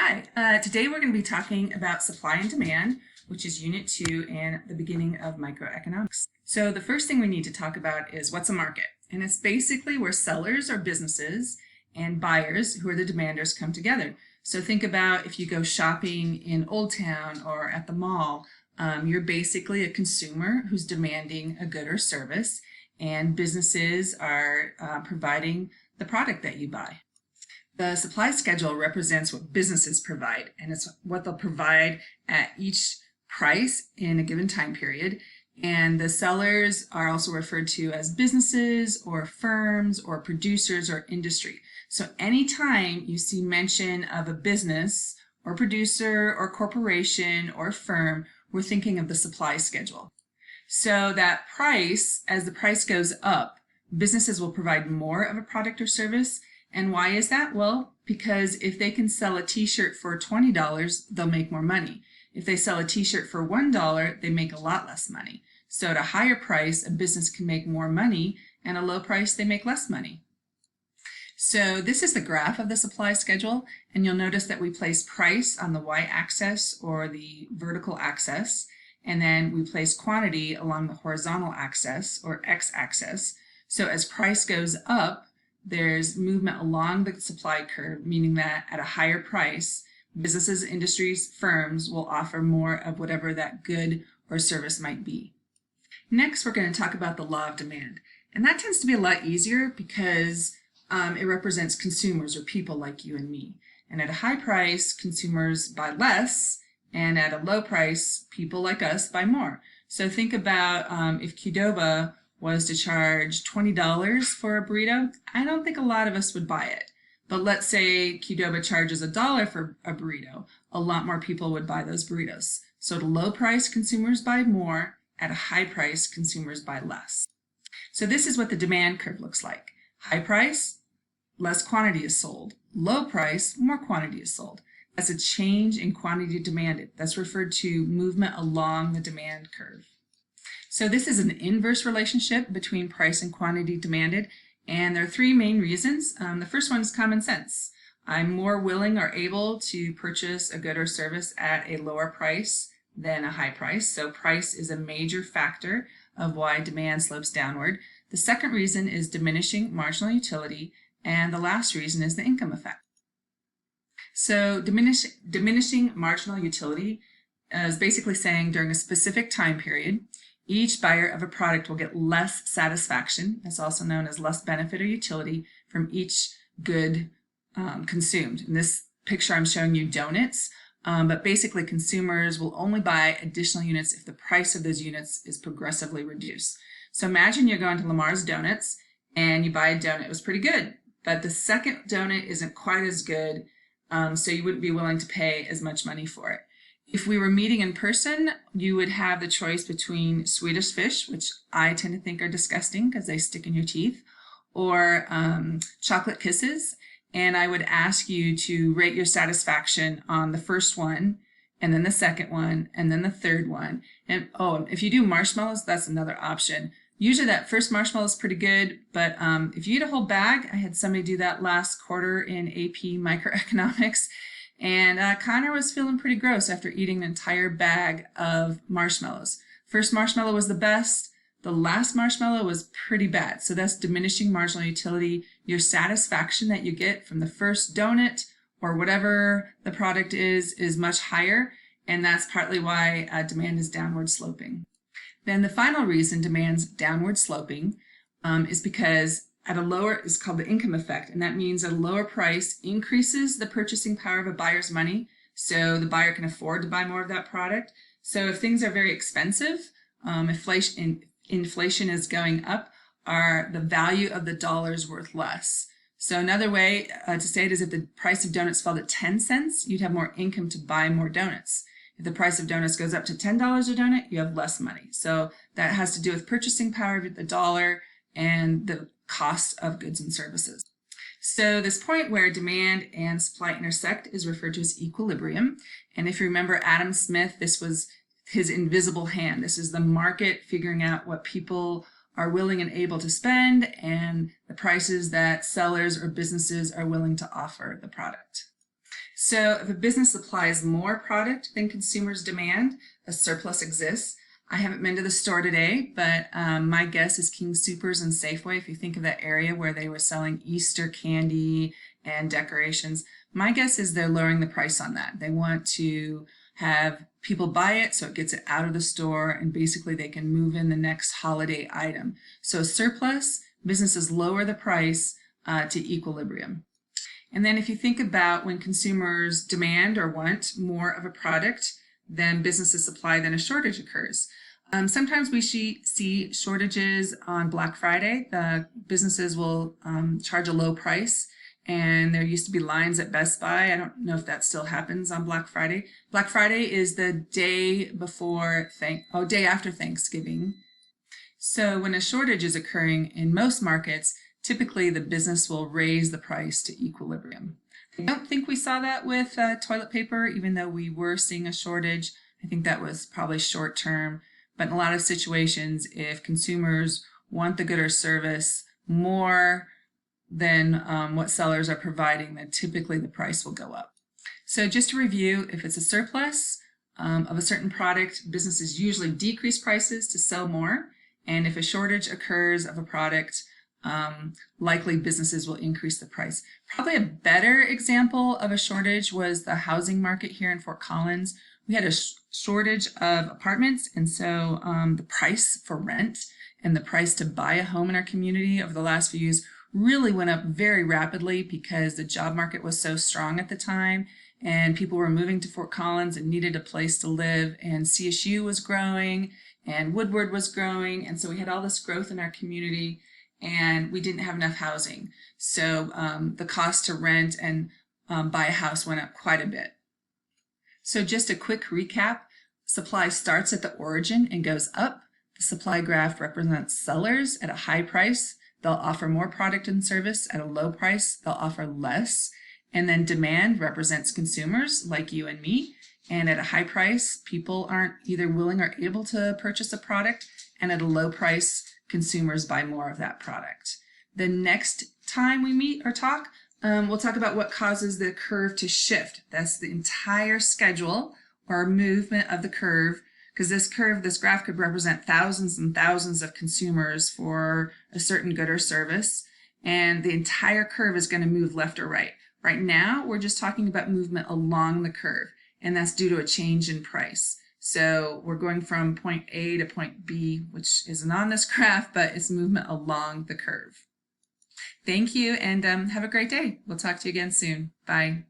Hi, today we're going to be talking about supply and demand, which is Unit 2 and the beginning of microeconomics. So the first thing we need to talk about is what's a market? And it's basically where sellers or businesses and buyers, who are the demanders, come together. So think about if you go shopping in Old Town or at the mall, you're basically a consumer who's demanding a good or service, and businesses are providing the product that you buy. The supply schedule represents what businesses provide, and it's what they'll provide at each price in a given time period. And the sellers are also referred to as businesses or firms or producers or industry. So anytime you see mention of a business or producer or corporation or firm, we're thinking of the supply schedule. So that price, as the price goes up, businesses will provide more of a product or service. And why is that? Well, because if they can sell a t-shirt for $20, they'll make more money. If they sell a t-shirt for $1, they make a lot less money. So at a higher price, a business can make more money, and at a low price, they make less money. So this is the graph of the supply schedule, and you'll notice that we place price on the y-axis or the vertical axis, and then we place quantity along the horizontal axis or x-axis. So as price goes up, there's movement along the supply curve, meaning that at a higher price, businesses, industries, firms will offer more of whatever that good or service might be. Next, we're going to talk about the law of demand. And that tends to be a lot easier because it represents consumers or people like you and me. And at a high price, consumers buy less, and at a low price, people like us buy more. So think about if Qdoba was to charge $20 for a burrito, I don't think a lot of us would buy it. But let's say Qdoba charges $1 for a burrito, a lot more people would buy those burritos. So at a low price, consumers buy more. At a high price, consumers buy less. So this is what the demand curve looks like. High price, less quantity is sold. Low price, more quantity is sold. That's a change in quantity demanded. That's referred to movement along the demand curve. So this is an inverse relationship between price and quantity demanded, and there are three main reasons. The first one is common sense. I'm more willing or able to purchase a good or service at a lower price than a high price. So price is a major factor of why demand slopes downward. The second reason is diminishing marginal utility, and the last reason is the income effect. So diminishing marginal utility is basically saying during a specific time period, each buyer of a product will get less satisfaction, that's also known as less benefit or utility, from each good consumed. In this picture, I'm showing you donuts, but basically consumers will only buy additional units if the price of those units is progressively reduced. So imagine you're going to Lamar's Donuts and you buy a donut. It was pretty good, but the second donut isn't quite as good, so you wouldn't be willing to pay as much money for it. If we were meeting in person, you would have the choice between Swedish fish, which I tend to think are disgusting because they stick in your teeth, or chocolate kisses. And I would ask you to rate your satisfaction on the first one, and then the second one, and then the third one. And if you do marshmallows, that's another option. Usually that first marshmallow is pretty good, but if you eat a whole bag, I had somebody do that last quarter in AP Microeconomics, and Connor was feeling pretty gross after eating an entire bag of marshmallows. First marshmallow was the best. The last marshmallow was pretty bad. So that's diminishing marginal utility. Your satisfaction that you get from the first donut or whatever the product is much higher. And that's partly why demand is downward sloping. Then the final reason demand's downward sloping is because at a lower, is called the income effect, and that means at a lower price increases the purchasing power of a buyer's money, so the buyer can afford to buy more of that product. So if things are very expensive, inflation is going up, the value of the dollar is worth less. So another way to say it is if the price of donuts fell to 10 cents, you'd have more income to buy more donuts. If the price of donuts goes up to $10 a donut, you have less money. So that has to do with purchasing power of the dollar and the cost of goods and services. So this point where demand and supply intersect is referred to as equilibrium. And if you remember Adam Smith, this was his invisible hand. This is the market figuring out what people are willing and able to spend and the prices that sellers or businesses are willing to offer the product. So if a business supplies more product than consumers demand, a surplus exists. I haven't been to the store today, but my guess is King Soopers and Safeway. If you think of that area where they were selling Easter candy and decorations, my guess is they're lowering the price on that. They want to have people buy it so it gets it out of the store, and basically they can move in the next holiday item. So surplus, businesses lower the price to equilibrium. And then if you think about when consumers demand or want more of a product than businesses supply, then a shortage occurs. Sometimes we see shortages on Black Friday. The businesses will charge a low price, and there used to be lines at Best Buy. I don't know if that still happens on Black Friday. Black Friday is the day before day after Thanksgiving. So when a shortage is occurring in most markets, typically the business will raise the price to equilibrium. I don't think we saw that with toilet paper, even though we were seeing a shortage. I think that was probably short term. But in a lot of situations, if consumers want the good or service more than what sellers are providing, then typically the price will go up. So just to review, if it's a surplus of a certain product, businesses usually decrease prices to sell more. And if a shortage occurs of a product, likely businesses will increase the price. Probably a better example of a shortage was the housing market here in Fort Collins. We had a shortage of apartments, and so the price for rent and the price to buy a home in our community over the last few years really went up very rapidly because the job market was so strong at the time, and people were moving to Fort Collins and needed a place to live, and CSU was growing and Woodward was growing, and so we had all this growth in our community, and we didn't have enough housing. So the cost to rent and buy a house went up quite a bit. So just a quick recap, supply starts at the origin and goes up. The supply graph represents sellers at a high price. They'll offer more product and service. At a low price, they'll offer less. And then demand represents consumers like you and me. And at a high price, people aren't either willing or able to purchase a product. And at a low price, consumers buy more of that product. The next time we meet or talk, we'll talk about what causes the curve to shift. That's the entire schedule or movement of the curve, because this graph could represent thousands and thousands of consumers for a certain good or service, and the entire curve is going to move left or right. Right now, we're just talking about movement along the curve, and that's due to a change in price. So we're going from point A to point B, which isn't on this graph, but it's movement along the curve. Thank you, and have a great day. We'll talk to you again soon. Bye.